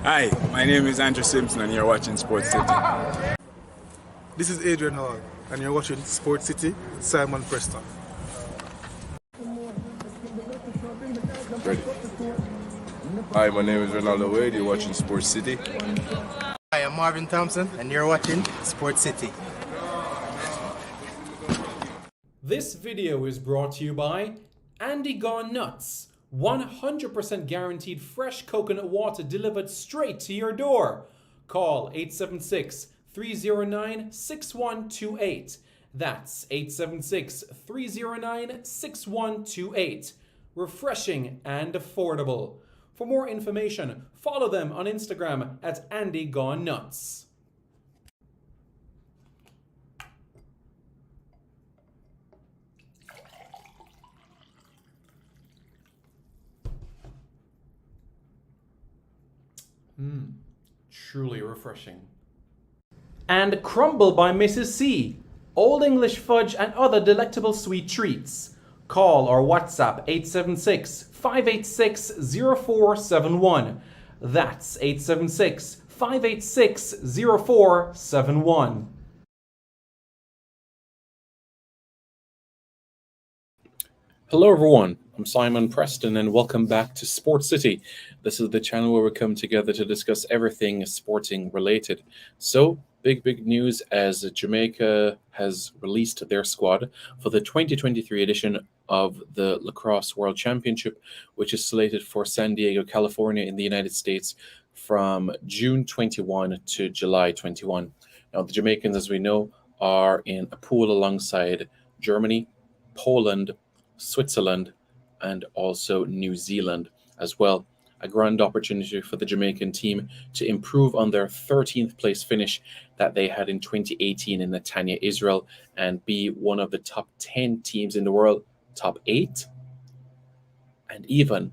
Hi, my name is Andrew Simpson and you're watching Sports City. This is Adrian Hall, and you're watching Sports City with Simon Preston. Ready. Hi, my name is Ronaldo Wade. You're watching Sports City. Hi, I'm Marvin Thompson, and you're watching Sports City. This video is brought to you by Andy Gone Nuts. 100% guaranteed fresh coconut water delivered straight to your door. Call 876-309-6128. That's 876-309-6128. Refreshing and affordable. For more information, follow them on Instagram at Andy Gone Nuts. Truly refreshing. And Crumble by Mrs. C. Old English fudge and other delectable sweet treats. Call or WhatsApp 876-586-0471. That's 876-586-0471. Hello everyone, I'm Simon Preston and welcome back to Sports City. This is the channel where we come together to discuss everything sporting related. So, big news as Jamaica has released their squad for the 2023 edition of the Lacrosse World Championship, which is slated for San Diego, California in the United States from June 21 to July 21. Now, the Jamaicans, as we know, are in a pool alongside Germany, Poland, Switzerland, and also New Zealand as well. A grand opportunity for the Jamaican team to improve on their 13th place finish that they had in 2018 in Netanya, Israel, and be one of the top 10 teams in the world, top 8, and even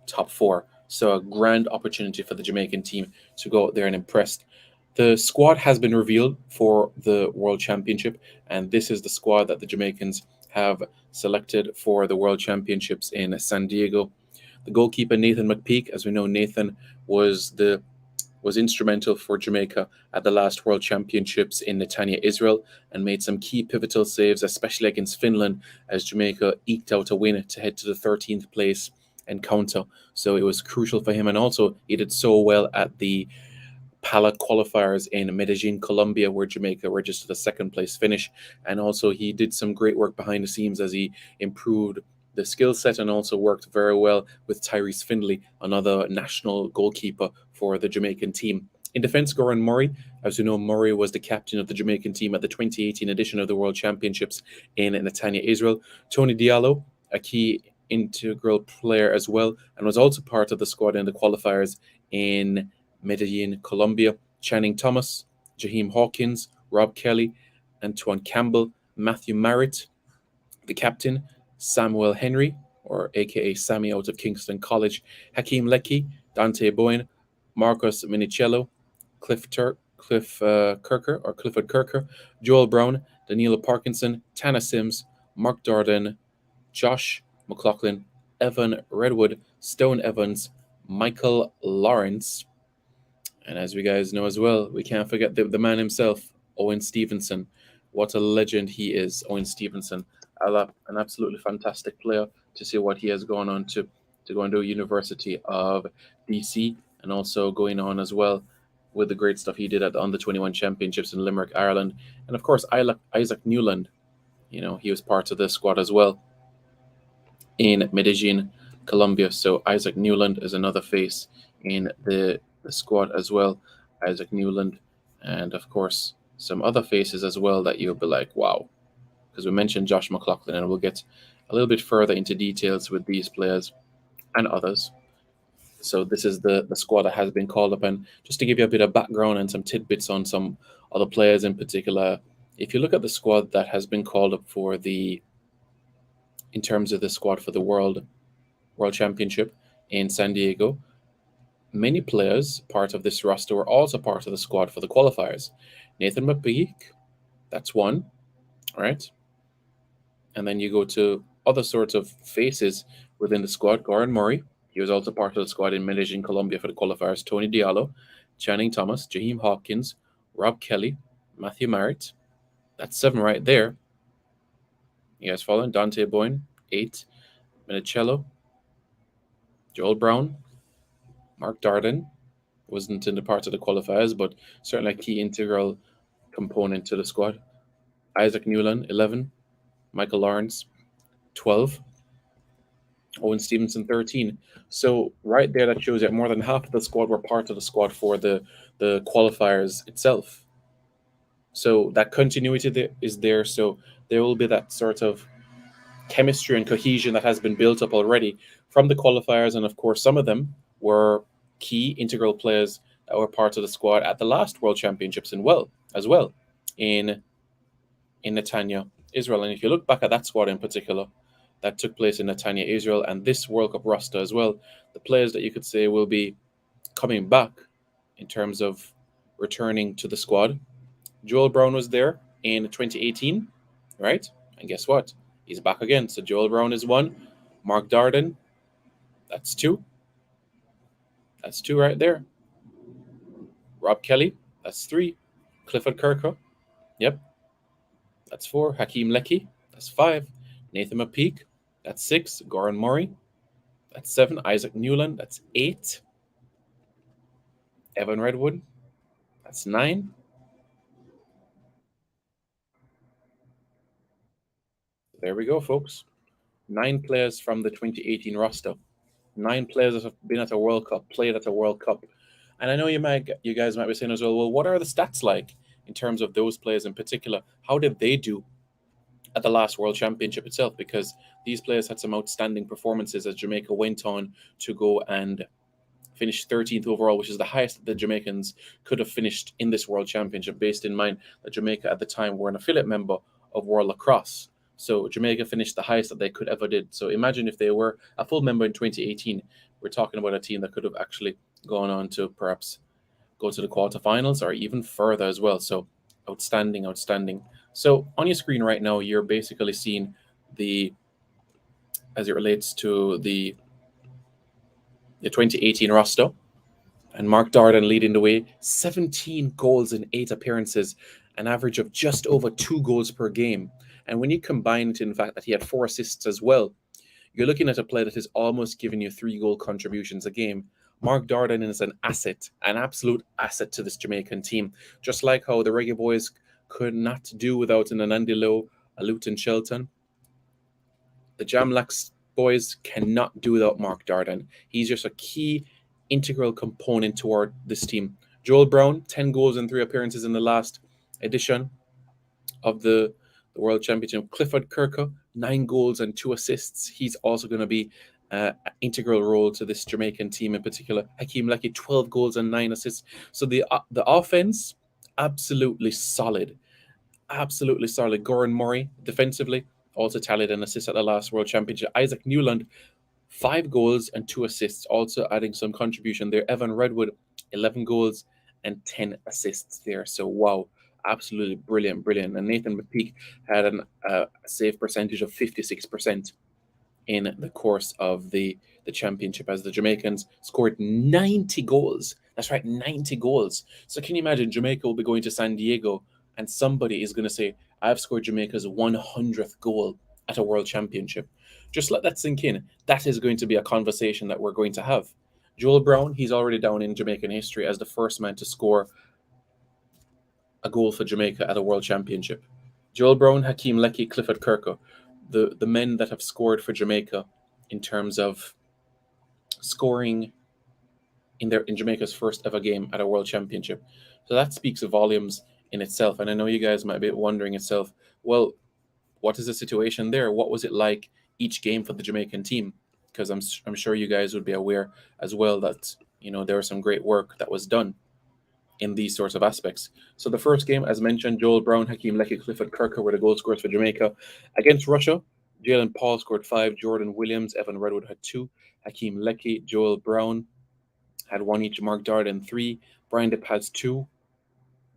top 4. So a grand opportunity for the Jamaican team to go out there and impress. The squad has been revealed for the World Championship, and this is the squad that the Jamaicans have selected for the World Championships in San Diego. The goalkeeper Nathan McPeak, as we know, Nathan was instrumental for Jamaica at the last World Championships in Netanya, Israel, and made some key pivotal saves, especially against Finland, as Jamaica eked out a win to head to the 13th place encounter. So it was crucial for him, and also he did so well at the PALA qualifiers in Medellin, Colombia, where Jamaica registered a second place finish. And also he did some great work behind the scenes as he improved the skill set and also worked very well with Tyrese Findlay, another national goalkeeper for the Jamaican team. In defense, Goran Murray. As you know, Murray was the captain of the Jamaican team at the 2018 edition of the World Championships in Netanya, Israel. Tony Diallo, a key integral player as well, and was also part of the squad in the qualifiers in Medellin, Colombia. Channing Thomas, Jaheim Hawkins, Rob Kelly, Antoine Campbell, Matthew Marriott, the captain, Samuel Henry, or aka Sammy out of Kingston College, Hakeem Leckie, Dante Boyne, Marcus Minicello, Clifford Kirker, Joel Brown, Daniela Parkinson, Tana Sims, Mark Darden, Josh McLaughlin, Evan Redwood, Stone Evans, Michael Lawrence, and as we guys know as well, we can't forget the man himself, Owen Stevenson. What a legend he is, Owen Stevenson. An absolutely fantastic player to see what he has gone on to go into University of DC, and also going on as well with the great stuff he did at the Under-21 Championships in Limerick, Ireland. And of course, Isaac Newland, he was part of the squad as well in Medellin, Colombia. So Isaac Newland is another face in the squad as well. Isaac Newland, and of course some other faces as well that you'll be like, wow, because we mentioned Josh McLaughlin, and we'll get a little bit further into details with these players and others. So this is the squad that has been called up, and just to give you a bit of background and some tidbits on some other players in particular, if you look at the squad that has been called up in terms of the squad for the World Championship in San Diego, many players part of this roster were also part of the squad for the qualifiers. Nathan McPeak, that's one, right? And then you go to other sorts of faces within the squad. Goran Murray, He was also part of the squad in Medellin, Colombia for the qualifiers. Tony Diallo, Channing Thomas, Jaheim Hawkins, Rob Kelly, Matthew Marrett. That's 7 right there. You guys following? Dante Boyne, 8. Minicello, Joel Brown, Mark Darden. Wasn't in the part of the qualifiers, but certainly a key integral component to the squad. Isaac Newland, 11. Michael Lawrence, 12. Owen Stevenson, 13. So right there, that shows that more than half of the squad were part of the squad for the qualifiers itself. So that continuity is there. So there will be that sort of chemistry and cohesion that has been built up already from the qualifiers. And of course, some of them were key integral players that were part of the squad at the last World Championships in Netanya, Israel. And if you look back at that squad in particular, that took place in Netanya, Israel, and this World Cup roster as well, the players that you could say will be coming back in terms of returning to the squad. Joel Brown was there in 2018, right? And guess what? He's back again. So Joel Brown is 1. Mark Darden, that's 2. That's 2 right there. Rob Kelly, that's 3. Clifford Kirker, yep, that's 4. Hakeem Leckie, that's 5. Nathan McPeak, that's 6. Goran Murray, that's 7. Isaac Newland, that's 8. Evan Redwood, that's 9. There we go, folks. 9 players from the 2018 roster. 9 players that have been at a World Cup, played at a World Cup. And I know you guys might be saying as well, what are the stats like in terms of those players in particular? How did they do at the last World Championship itself? Because these players had some outstanding performances as Jamaica went on to go and finish 13th overall, which is the highest that the Jamaicans could have finished in this World Championship, based in mind that Jamaica at the time were an affiliate member of World Lacrosse. So Jamaica finished the highest that they could ever did. So imagine if they were a full member in 2018. We're talking about a team that could have actually gone on to perhaps go to the quarterfinals or even further as well. So outstanding. So on your screen right now, you're basically seeing as it relates to the 2018 roster. And Mark Darden leading the way, 17 goals in 8 appearances, an average of just over 2 goals per game. And when you combine it in the fact that he had 4 assists as well, you're looking at a player that is almost giving you 3 goal contributions a game. Mark Darden is an asset, an absolute asset to this Jamaican team. Just like how the Reggae Boys could not do without an Anandi Lowe, a Luton Shelton, the Jamlax boys cannot do without Mark Darden. He's just a key integral component toward this team. Joel Brown, 10 goals and 3 appearances in the last edition of the World Championship. Clifford Kirker, 9 goals and 2 assists. He's also going to be an integral role to this Jamaican team in particular. Hakeem Leckie, 12 goals and 9 assists. So the offense, absolutely solid. Absolutely solid. Goran Murray, defensively, also tallied an assist at the last World Championship. Isaac Newland, 5 goals and 2 assists, also adding some contribution there. Evan Redwood, 11 goals and 10 assists there. So, wow, absolutely brilliant. And Nathan McPeak had a save percentage of 56% in the course of the championship, as the Jamaicans scored 90 goals. That's right, 90 goals. So can you imagine Jamaica will be going to San Diego and somebody is going to say, I've scored Jamaica's 100th goal at a World Championship. Just let that sink in. That is going to be a conversation that we're going to have. Joel Brown, he's already down in Jamaican history as the first man to score a goal for Jamaica at a World Championship. Joel Brown, Hakeem Leckie, Clifford Kirker, the men that have scored for Jamaica in terms of scoring in Jamaica's first ever game at a World Championship. So that speaks volumes in itself. And I know you guys might be wondering itself, well, what is the situation there? What was it like each game for the Jamaican team? Because I'm sure you guys would be aware as well that, there was some great work that was done in these sorts of aspects. So the first game, as mentioned, Joel Brown, Hakeem Leckie, Clifford Kirker were the goal scorers for Jamaica. Against Russia, Jalen Paul scored 5, Jordan Williams, Evan Redwood had 2, Hakeem Leckie, Joel Brown had 1 each, Mark Darden 3, Brian Dipp has 2,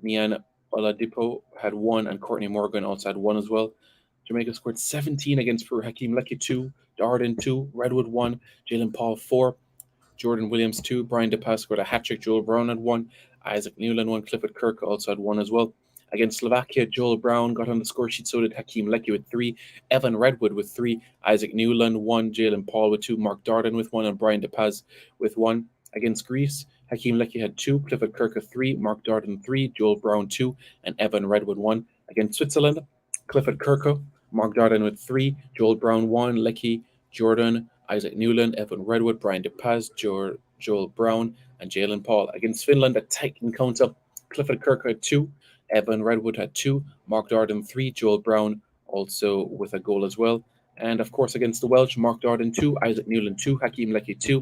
Nian Oladipo had 1, and Courtney Morgan also had 1 as well. Jamaica scored 17 against Peru. Hakeem Leckie 2, Darden 2, Redwood 1, Jalen Paul 4. Jordan Williams 2, Brian DePaz scored a hat-trick, Joel Brown had 1, Isaac Newland 1, Clifford Kirk also had 1 as well. Against Slovakia, Joel Brown got on the score sheet, so did Hakeem Leckie with 3, Evan Redwood with 3, Isaac Newland 1, Jalen Paul with 2, Mark Darden with 1, and Brian DePaz with 1. Against Greece, Hakeem Leckie had 2, Clifford Kirk had 3, Mark Darden 3, Joel Brown 2, and Evan Redwood 1. Against Switzerland, Clifford Kirk, Mark Darden with 3, Joel Brown 1, Leckie, Jordan, Isaac Newland, Evan Redwood, Brian DePaz, Joel Brown, and Jalen Paul. Against Finland, a tight encounter. Clifford Kirk had 2, Evan Redwood had 2, Mark Darden 3, Joel Brown also with a goal as well. And of course, against the Welsh, Mark Darden 2, Isaac Newland 2, Hakeem Leckie 2,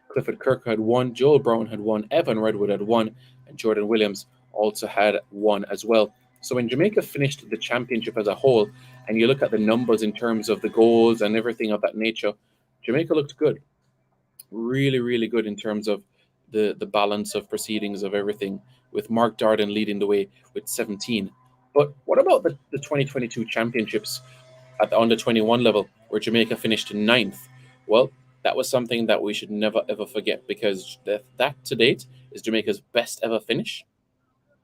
Clifford Kirk had 1, Joel Brown had 1, Evan Redwood had 1, and Jordan Williams also had 1 as well. So when Jamaica finished the championship as a whole, and you look at the numbers in terms of the goals and everything of that nature, Jamaica looked good. Really, really good in terms of the balance of proceedings of everything, with Mark Darden leading the way with 17. But what about the 2022 championships at the under-21 level, where Jamaica finished 9th? Well, that was something that we should never, ever forget, because that to date is Jamaica's best ever finish.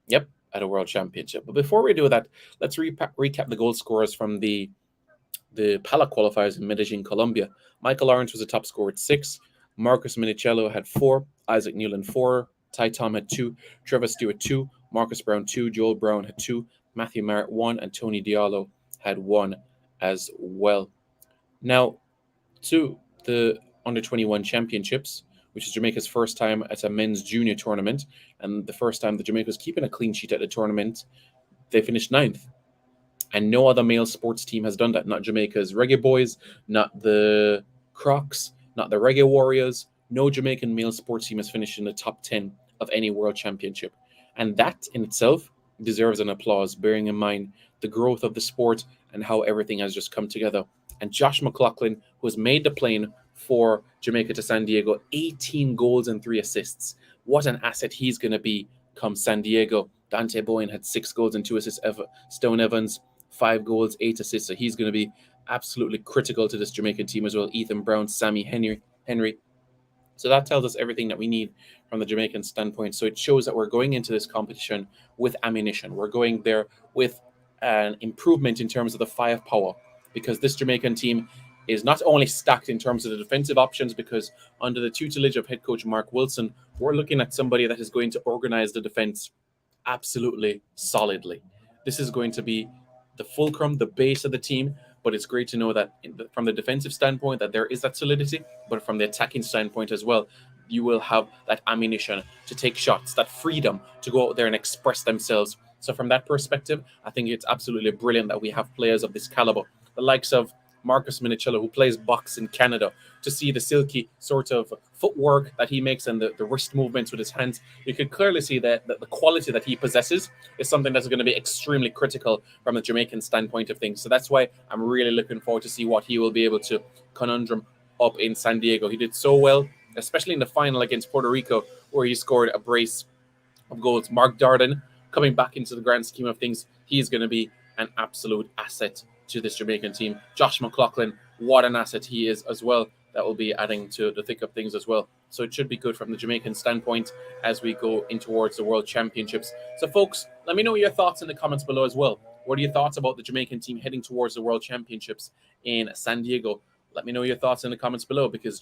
Yep, at a World Championship. But before we do that, let's recap the goal scorers from the PALA qualifiers in Medellin, Colombia. Michael Lawrence was the top scorer with 6. Marcus Minicello had 4. Isaac Newland 4. Ty Tom had 2. Trevor Stewart 2. Marcus Brown 2. Joel Brown had 2. Matthew Merritt 1. And Tony Diallo had 1 as well. Now, to the Under-21 Championships, which is Jamaica's first time at a men's junior tournament, and the first time that Jamaica was keeping a clean sheet at the tournament. They finished 9th. And no other male sports team has done that. Not Jamaica's Reggae Boys, not the Crocs, not the Reggae Warriors. No Jamaican male sports team has finished in the top 10 of any world championship. And that in itself deserves an applause, bearing in mind the growth of the sport and how everything has just come together. And Josh McLaughlin, who has made the plane for Jamaica to San Diego, 18 goals and 3 assists. What an asset he's going to be come San Diego. Dante Bowen had 6 goals and 2 assists. Stone Evans, 5 goals, 8 assists. So he's going to be absolutely critical to this Jamaican team as well. Ethan Brown, Sammy Henry. So that tells us everything that we need from the Jamaican standpoint. So it shows that we're going into this competition with ammunition. We're going there with an improvement in terms of the firepower, because this Jamaican team is not only stacked in terms of the defensive options, because under the tutelage of head coach Mark Wilson, we're looking at somebody that is going to organize the defense absolutely solidly. This is going to be the fulcrum, the base of the team, but it's great to know that from the defensive standpoint that there is that solidity, but from the attacking standpoint as well, you will have that ammunition to take shots, that freedom to go out there and express themselves. So from that perspective, I think it's absolutely brilliant that we have players of this caliber, the likes of Marcus Minicello, who plays box in Canada, to see the silky sort of footwork that he makes and the wrist movements with his hands. You could clearly see that the quality that he possesses is something that's going to be extremely critical from the Jamaican standpoint of things. So that's why I'm really looking forward to see what he will be able to conundrum up in San Diego. He did so well, especially in the final against Puerto Rico, where he scored a brace of goals. Mark Darden, coming back into the grand scheme of things, he's going to be an absolute asset to this Jamaican team. Josh McLaughlin, what an asset he is as well. That will be adding to the thick of things as well. So it should be good from the Jamaican standpoint as we go in towards the World Championships. So folks, let me know your thoughts in the comments below as well. What are your thoughts about the Jamaican team heading towards the World Championships in San Diego? Let me know your thoughts in the comments below, because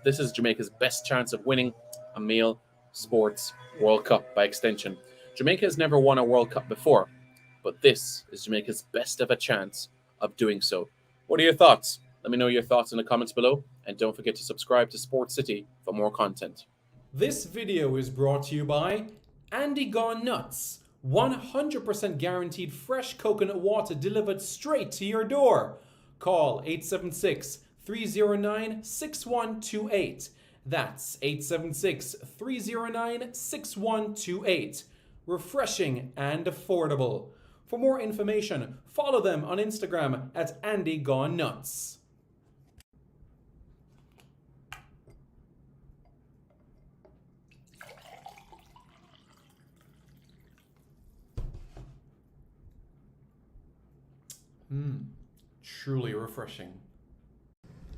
this is Jamaica's best chance of winning a male sports World Cup by extension. Jamaica has never won a World Cup before, but this is Jamaica's best ever chance of doing so. What are your thoughts? Let me know your thoughts in the comments below, and don't forget to subscribe to Sports City for more content. This video is brought to you by Andy Gone Nuts. 100% guaranteed fresh coconut water delivered straight to your door. Call 876-309-6128. That's 876-309-6128. Refreshing and affordable. For more information, follow them on Instagram at Andy Gone Nuts. Truly refreshing.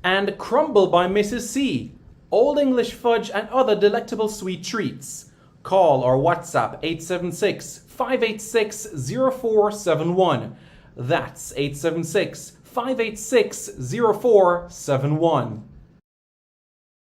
And Crumble by Mrs. C. Old English fudge and other delectable sweet treats. Call or WhatsApp 876-586-0471. That's 876-586-0471.